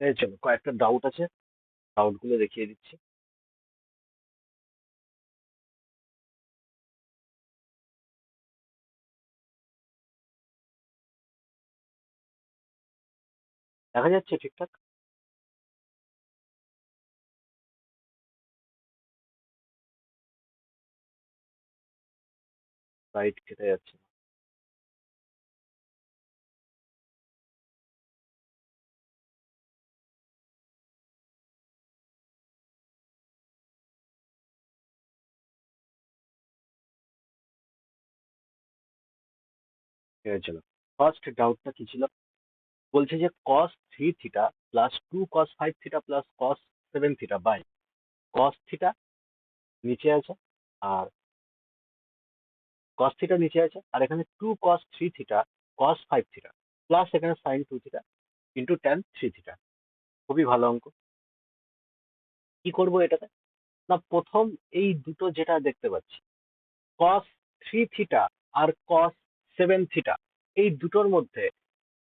এই চলো কয়েকটা ডাউট আছে, ডাউট গুলো দেখিয়ে দিচ্ছি। দেখা যাচ্ছে ঠিকঠাক? লাইট কেটে যাচ্ছে। এই চলো, ফার্স্ট ডাউটটা কি ছিল? বলছে যে cos three theta plus two cos five theta plus cos seven theta by cos theta নিচে আছে, আর কস থিটা নিচে আছে, আর এখানে two cos three theta cos five theta plus এখানে sine two theta into tan three theta. খুবই ভালো অঙ্ক। কি করব এটাতে? না, প্রথম এই দুটো যেটা দেখতে পাচ্ছি, কস থ্রি থিটা আর কস সেভেন থিটা, এই দুটোর মধ্যে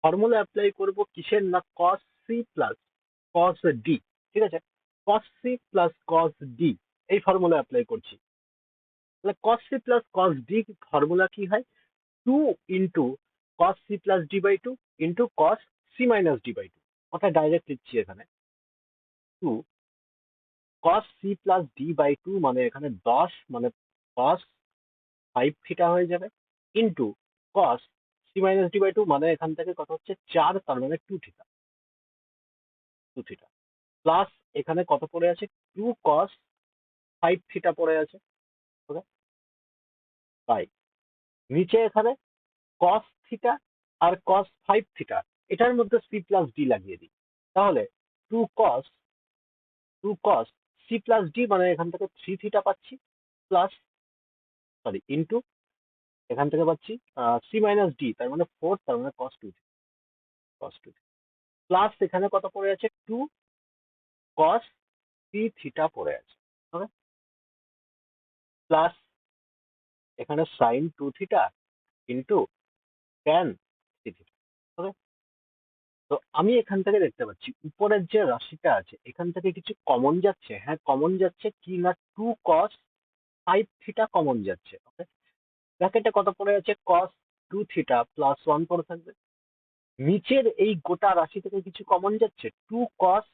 ফর্মুলা অ্যাপ্লাই করব কিসের? না cos C plus cos D. ঠিক আছে, cos C plus cos D এই ফর্মুলা অ্যাপ্লাই করছি। তাহলে cos C plus cos D formula কি হয়? Two into cos C plus D by two into cos C minus D by two. ওটা direct লিখছি এখানে। Two cos C plus D by two মানে এখানে 10 মানে কস ফাইভ থিটা হয়ে যাবে, into cos C minus D by two মানে এখান থেকে কত হচ্ছে 4, তার মানে টু থিটা প্লাস এখানে কত পড়ে আছে? টু কস ফাইভ থিটা পড়ে আছে। ওকে, তাই নিচে এখানে কস থিটা আর কস ফাইভ থিটা, এটার মধ্যে সি প্লাস ডি লাগিয়ে দিই। তাহলে two cos two cos C plus D মানে এখান থেকে থ্রি থিটা পাচ্ছি, প্লাস সরি ইন্টু এখান থেকে পাচ্ছি সি মাইনাস ডি তার মানে ফোর, তার মানে কস টু প্লাস এখানে কত পড়ে আছে? টু কস থ্রি থিটা পড়ে আছে। ওকে, প্লাস এখানে sine two theta into tan three theta. Okay, তো আমি এখান থেকে দেখতে পাচ্ছি উপরের যে রাশিটা আছে এখান থেকে কিছু কমন যাচ্ছে। হ্যাঁ, কমন যাচ্ছে কি না, two cos five theta common যাচ্ছে। ওকে, ব্র্যাকেটে কত পড়ে আছে? Cos two theta plus one পড়ে থাকবে। নিচের এই গোটা রাশি থেকে কিছু কমন যাচ্ছে, টু কস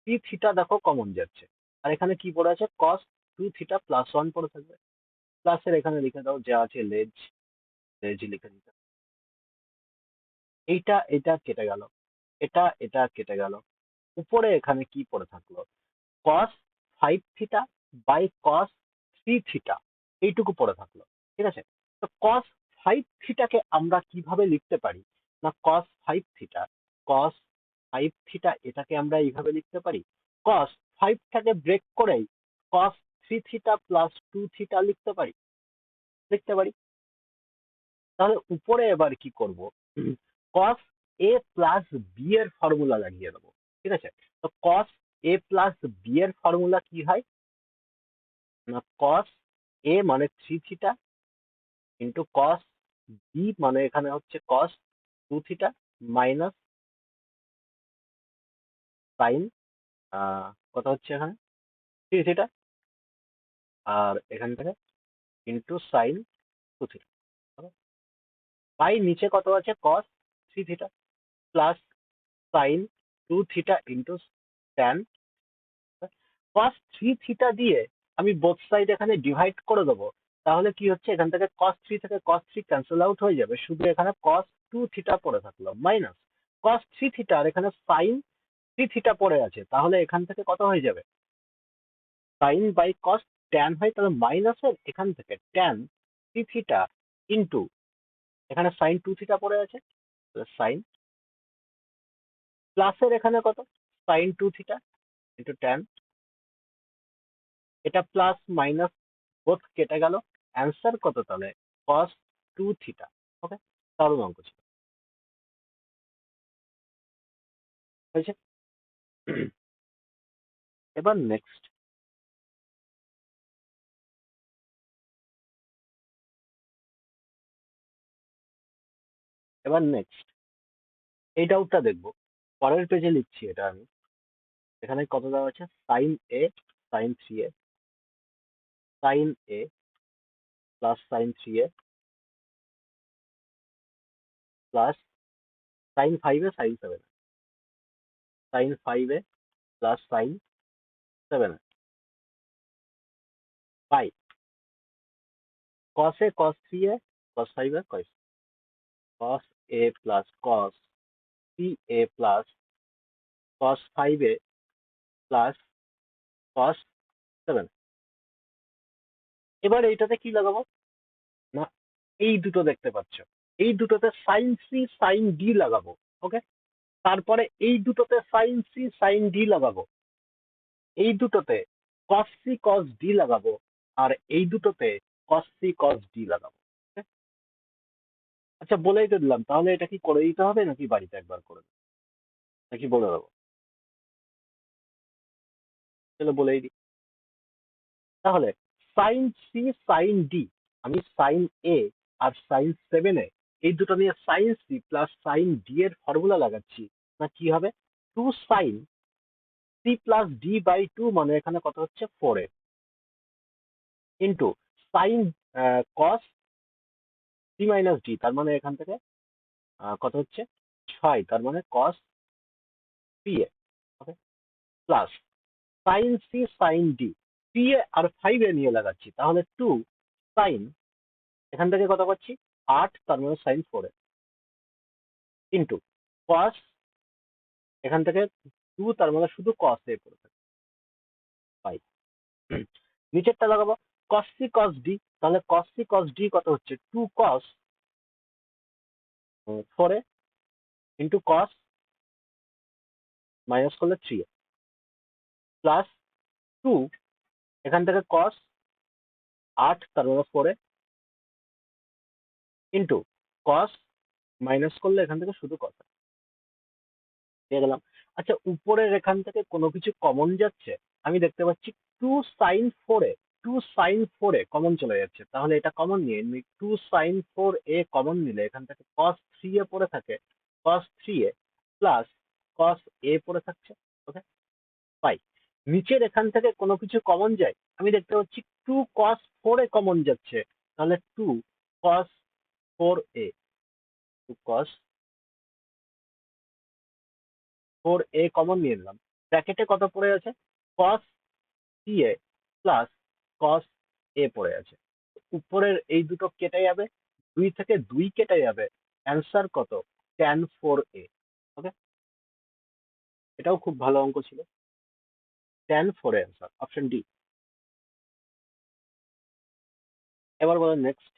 থ্রি থিটা দেখো কমন যাচ্ছে, আর এখানে কি পড়ে আছে? Cos two theta plus one পড়ে থাকবে। প্লাসের এখানে লিখে দাও যা আছে লেজ, লেজ লিখে দিতে। এইটা এটা কেটে গেল, এটা কেটে গেল। উপরে এখানে কি পড়ে থাকলো? Cos five theta by cos three theta, এইটুকু পড়ে থাকলো। ঠিক আছে, তো কস ফাইভ থিটাকে আমরা কিভাবে লিখতে পারি? না কস ফাইভ থিটা এটাকে আমরা এইভাবে লিখতে পারি, কস ফাইভটাকে ব্রেক করেই cos three theta plus two theta লিখতে পারি। তাহলে উপরে এবার কি করব? কস এ প্লাস বি এর ফর্মুলা লাগিয়ে দেবো। ঠিক আছে, তো কস এ প্লাস বি এর ফর্মুলা কি হয়? না কস এ মানে three theta into cos B মানে এখানে হচ্ছে cos two theta minus sine কত হচ্ছে এখানে থ্রি থিটা, আর এখান থেকে into sine two theta. By নিচে কত আছে? কস three theta plus sine two theta into tan cos three theta দিয়ে আমি বোথ সাইড এখানে ডিভাইড করে দেবো। তাহলে কি হচ্ছে? এখান থেকে কস থ্রি থেকে কস থ্রি ক্যান্সেল আউট হয়ে যাবে, শুধু এখানে কস টু থিটা পড়ে থাকলো মাইনাস কস থ্রি থিটা, আর এখানে সাইন থ্রি থিটা পড়ে আছে। তাহলে এখান থেকে কত হয়ে যাবে? সাইন বাই কস ট্যান হয়, তাহলে মাইনাসের এখান থেকে ট্যান থ্রি থিটা ইন্টু এখানে সাইন টু থিটা পড়ে আছে, সাইন প্লাসের এখানে কত? Sine two theta into tan, এটা প্লাস মাইনাস বোথ কেটে গেল। অ্যান্সার কত তাহলে? কস টু থিটা। ওকে, দারুণ অঙ্ক ছিল, হয়েছে। এবার নেক্সট, এবার নেক্সট এই ডাউটটা দেখবো। পরের পেজে লিখছি এটা আমি। এখানে কত দেওয়া আছে, sine A, sine 3a, sine A plus sine 3a plus sine 5a, sine 7, sine 5a plus sine 7 by cos a, cos 3a, cos 5a, cos a plus cos 3a plus cos 5a plus cos 7। এবার এইটাতে কি লাগাবো না, এই দুটো দেখতে পাচ্ছ, এই দুটোতে সাইন সি সাইন ডি লাগাবো। ওকে, তারপরে এই দুটোতে সাইন সি সাইন ডি লাগাবো, এই দুটোতে cos সি cos ডি লাগাবো, আর এই দুটোতে cos সি cos ডি লাগাবো। Okay? আচ্ছা, বলেই তো দিলাম, তাহলে এটা কি করে দিতে হবে নাকি বাড়িতে একবার করে দেবো, নাকি বলে দেবো? তাহলে বলেই দিই। তাহলে সাইন সি সাইন ডি, আমি সাইন এ আর সাইন 7 এ এই দুটো নিয়ে sine C plus sine D এর ফর্মুলা লাগাচ্ছি, না কি হবে, 2 sine C plus D by 2, মানে এখানে কত হচ্ছে 4a, into sine cos C minus D, তার মানে এখান থেকে কত হচ্ছে 6, তার মানে cos 3a। Okay, plus sine C sine D, 3a আর 5a নিয়ে লাগাচ্ছি, তাহলে 2 সাইন, এখান থেকে কত পাচ্ছি 8, তার মানে সাইন 4a, ইন্টু কস, এখান থেকে 2, তার মানে শুধু কস এ পড়ে থাকে 5। নিচেরটা লাগাবো cos c cos d, তাহলে cos c cos d কত হচ্ছে 2 cos 4a into cos minus করলে 3a প্লাস 2, এখান থেকে cos 8, তার মানে 4a ইন্টু cos মাইনাস করলে এখান থেকে শুধু cos পেয়ে গেলাম। আচ্ছা, উপরের এখান থেকে কোনো কিছু কমন যাচ্ছে, আমি দেখতে পাচ্ছি 2 sin 4a, 2 sin 4a common চলে যাচ্ছে, তাহলে এটা কমন নিয়ে নিই, 2 sin 4a কমন নিলে এখান থেকে cos 3a পড়ে থাকে, cos 3a plus cos a পড়ে থাকছে। ওকে, পাই। নিচের এখান থেকে কোনো কিছু কমন যায়, আমি দেখতে পাচ্ছি 2 cos 4a কমন যাচ্ছে, তাহলে 2 cos 4a, 2 cos 4a common নিয়ে নিলাম, ব্র্যাকেটে কত পড়ে আছে, cos a plus cos a পড়ে আছে, উপরের এই দুটো কেটে যাবে, 2 থেকে 2 কেটে যাবে, অ্যান্সার কত, tan 4a। ওকে, এটাও খুব ভালো অঙ্ক ছিল, tan 4a answer, option D. এবার বলো নেক্সট।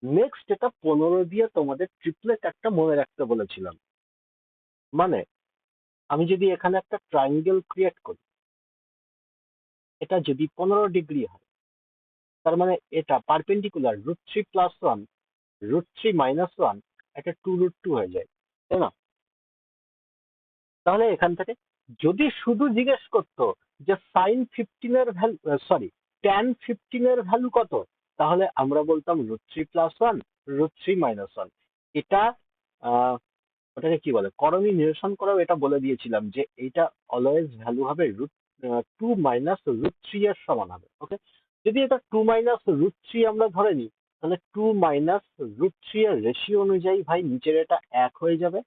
নেক্সট, এটা 15 দিয়ে তোমাদের ট্রিপলেট একটা মনে রাখতে বলেছিলাম, মানে আমি যদি এখানে একটা ট্রায়াঙ্গেল ক্রিয়েট করি, এটা যদি 15 ডিগ্রি হয়, তার মানে এটা পারপেন্ডিকুলার √3 প্লাস 1 √3 মাইনাস 1, একটা 2√2 হয়ে যায়, তাই না? তাহলে এখান থেকে যদি শুধু জিজ্ঞেস করতো যে সাইন 15 এর ভ্যালু, সরি, ট্যান 15 এর ভ্যালু কত, তাহলে আমরা বলতাম √3 প্লাস 1 √3 মাইনাস 1। এটা ওটাকে কি বলে, করণী নিরসন করাও এটা বলে দিয়েছিলাম যে এটা অলওয়েজ ভ্যালু হবে √2 মাইনাস √3 এর সমান হবে। ওকে, যদি এটা 2 মাইনাস √3 আমরা ধরে নিই, তাহলে 2 মাইনাস √3 এর রেশিও অনুযায়ী ভাই নিচের এটা 1 হয়ে যাবে,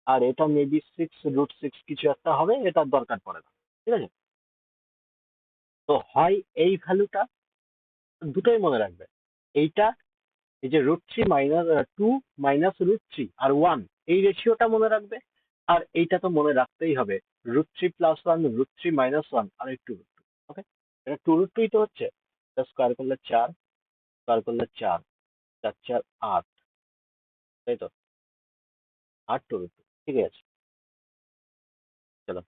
আর এটা মেবি 6√6 কিছু একটা হবে, এটার দরকার পড়ে না। ঠিক আছে, তো হয় এই ভ্যালুটা, দুটোই মনে রাখবে, এইটা, এই যে √3 মাইনাস 2 মাইনাস √3 আর 1, এই রেশিওটা মনে রাখবে, আর এইটা তো মনে রাখতেই হবে, √3 প্লাস 1 √3 মাইনাস 1 আর একটু √2। ওকে, এটা 2√2 তো হচ্ছে, স্কোয়ার করলে 4, স্কোয়ার করলে 4, 4 4 8, তাই তো, 8 2√2, ঠিক আছে। চলো,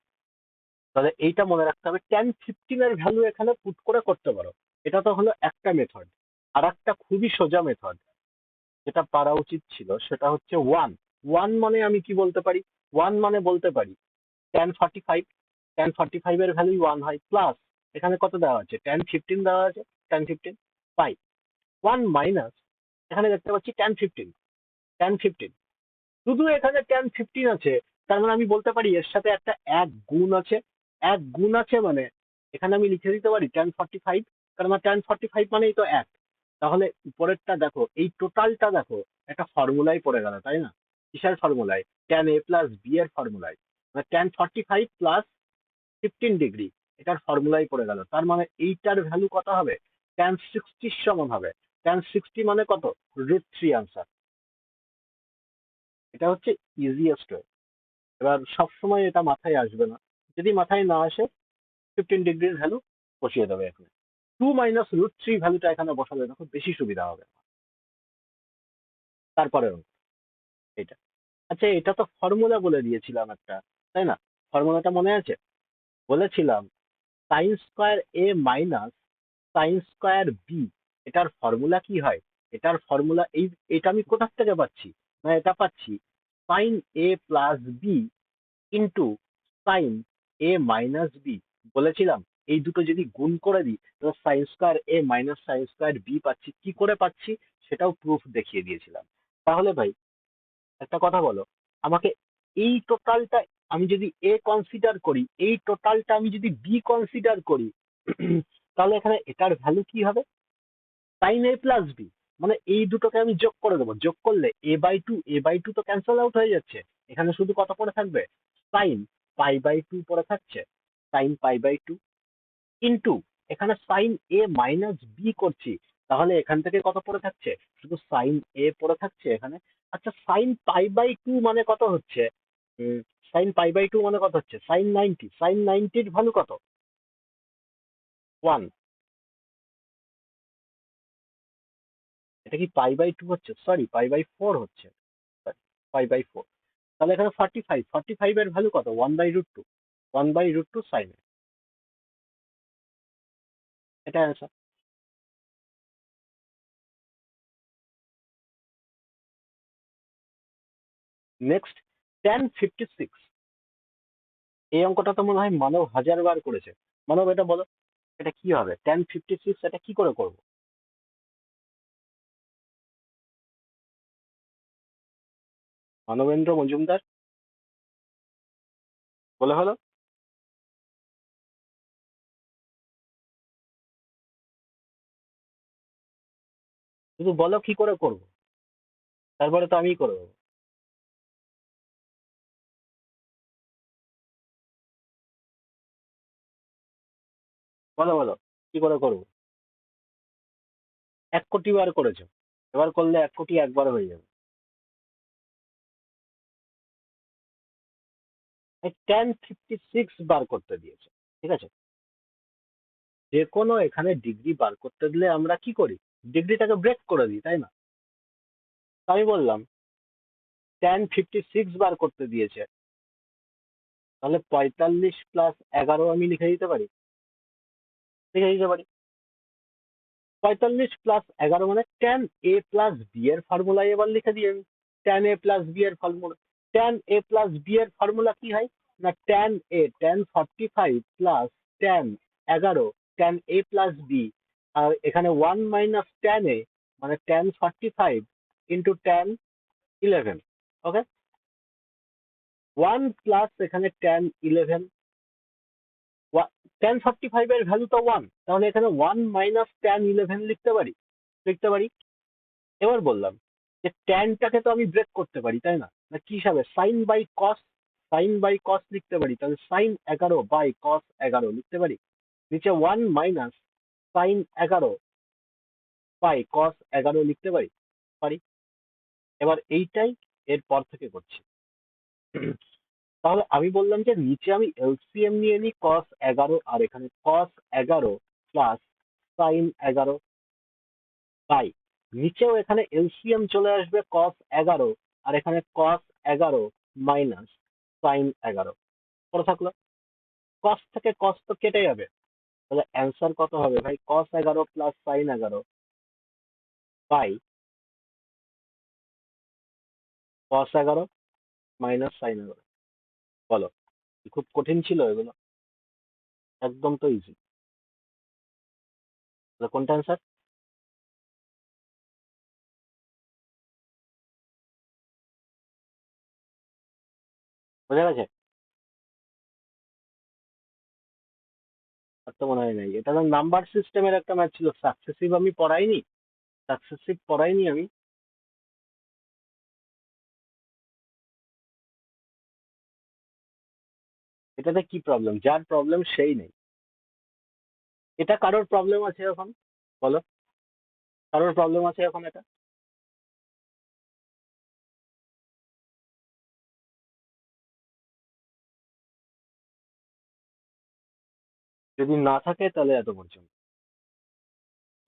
তাহলে এইটা মনে রাখতে হবে, tan 15 এর ভ্যালু এখানে পুট করে করতে পারো, এটা তো হলো একটা মেথড। আর একটা খুবই সোজা মেথড যেটা পারা উচিত ছিল, সেটা হচ্ছে 1। 1 মানে আমি কি বলতে পারি, 1 মানে বলতে পারি tan 45, tan 45 এর ভ্যালু 1 হয়, প্লাস এখানে কত দেওয়া আছে, tan 15 দেওয়া আছে, tan 15 পাই, 1 মাইনাস, এখানে দেখতে পাচ্ছি tan 15, tan 15, শুধু এখানে tan 15 আছে, তার মানে আমি বলতে পারি এর সাথে একটা এক গুণ আছে। এক গুণ আছে মানে এখানে আমি লিখে দিতে পারি tan45, কারণ আমার tan45 মানেই তো এক। তাহলে উপরেরটা দেখো, এই টোটালটা দেখো, একটা ফর্মুলাই পড়ে গেল, তাই না? কিসের ফর্মুলায়? tan a+b এর ফর্মুলায়। মানে tan45 প্লাস 15 ডিগ্রি, এটার ফর্মুলাই পড়ে গেল। তার মানে এইটার ভ্যালু কত হবে? tan60 সমান হবে। tan60 মানে কত? √3 আনসার। এটা হচ্ছে ইজিয়েস্ট ওয়ে। এবার সবসময় এটা মাথায় আসবে না, যদি মাথায় না আসে 15 ডিগ্রির ভ্যালু বসিয়ে দেবে এখানে। 2 - √3 ভ্যালুটা এখানে বসালে দেখো বেশি সুবিধা হবে। তারপরে এটা, আচ্ছা এটা তো ফর্মুলা বলে দিয়েছিলাম একটা, তাই না? ফর্মুলাটা মনে আছে? বলেছিলাম sin²a - sin²b, এটার ফর্মুলা কি হয়? এটার ফর্মুলা এটা আমি কোথা থেকে পাচ্ছি? না, এটা পাচ্ছি sin a+b into sin a - b। বলেছিলাম এই দুটো যদি গুণ করে দিই তাহলে sin²a - sin²b পাচ্ছি। কি করে পাচ্ছি সেটাও প্রুফ দেখিয়ে দিয়েছিলাম। তাহলে ভাই একটা কথা বলো আমাকে, এই টোটালটা আমি যদি এ কনসিডার করি, এই টোটালটা আমি যদি বি কনসিডার করি, তাহলে এখানে এটার ভ্যালু কি হবে? sin a+b, মানে এই দুটোকে আমি যোগ করে দেবো। যোগ করলে a/2 তো ক্যান্সেল আউট হয়ে যাচ্ছে। এখানে শুধু কত পড়ে থাকবে? sin π/2 পড়ে থাকছে। sin π/2 ইন্টু এখানে sin a - b করছি, তাহলে এখান থেকে কত পড়ে থাকছে? শুধু sin a পড়ে থাকছে এখানে। আচ্ছা sin π/2 মানে কত হচ্ছে? উম, sin π/2 মানে কত হচ্ছে? sin 90 এর ভ্যালু কত? 1। এটা কি π/2 হচ্ছে? সরি, π/4 হচ্ছে। π/4। তাহলে এখানে 45 এর ভ্যালু কত? 1/√2। 1/√2 sin a। এটা অ্যান্সার। Next, tan56। এই অঙ্কটা তো মনে হয় মানব হাজারবার করেছে। মানব এটা বলো, এটা কি হবে? tan56 এটা কি করে করব? মানবেন্দ্র মজুমদার, বলে হলো। শুধু বলো কি করে করব, তারপরে তো আমিই করে দেবো। বলো বলো কি করে করব? 1 কোটি বার করেছো, এবার করলে 1 কোটি একবার হয়ে যাবে। tan56 বার করতে দিয়েছে, ঠিক আছে? যে কোনো এখানে ডিগ্রি বার করতে দিলে আমরা কি করি? ডিগ্রিটাকে ব্রেক করে দিই, তাই না? তো আমি বললাম tan56 বার করতে দিয়েছে, তাহলে 45 + 11 আমি লিখে দিতে পারি। লিখে দিতে পারি 45 + 11 মানে tan a+b এর ফর্মুলায় এবার লিখে দিই আমি। tan a+b এর ফর্মুলা, tan a+b এর ফর্মুলা কি হয়? না tan45 plus tan11 tan a+b, আর এখানে 1 - tan a মানে tan45 ইন্টু tan11। ওকে, 1 প্লাস এখানে tan11। tan45 এর ভ্যালু তো 1, তাহলে এখানে 1 - tan11 লিখতে পারি। লিখতে পারি। এবার বললাম যে ট্যানটাকে তো আমি ব্রেক করতে পারি, তাই না? না কি হিসাবে? Sine by cos. Sine by cos লিখতে পারি, তাহলে sin11/cos11 লিখতে পারি। নিচে 1 - sin11/cos11 লিখতে পারি। পারি। এবার এইটাই এর পর থেকে করছি। তাহলে আমি বললাম যে নিচে আমি এলসিএম নিয়ে নিই cos11, আর এখানে cos11 প্লাস sin11 বাই, নিচেও এখানে এলসিএম চলে আসবে cos11, আর এখানে cos11 মাইনাস sin11 পড়ে থাকলো। cos থেকে cos তো কেটে যাবে, তাহলে অ্যান্সার কত হবে ভাই? cos11 plus sin11 by cos11 minus sin11। বলো, কি খুব কঠিন ছিল এগুলো? একদম তো ইজি। তাহলে কোনটা অ্যান্সার? বোঝা গেছে? আর তো মনে হয় নাই, এটা তো নাম্বার সিস্টেমের একটা ম্যাথ ছিল, সাকসেসিভ আমি পড়াইনি, সাকসেসিভ পড়াইনি আমি। এটাতে কি প্রবলেম? যার প্রবলেম সেই নেই। এটা কারোর প্রবলেম আছে এখন? বলো, কারোর প্রবলেম আছে এখন এটা? যদি না থাকে তাহলে এত পর্যন্ত,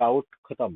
আউট খতম।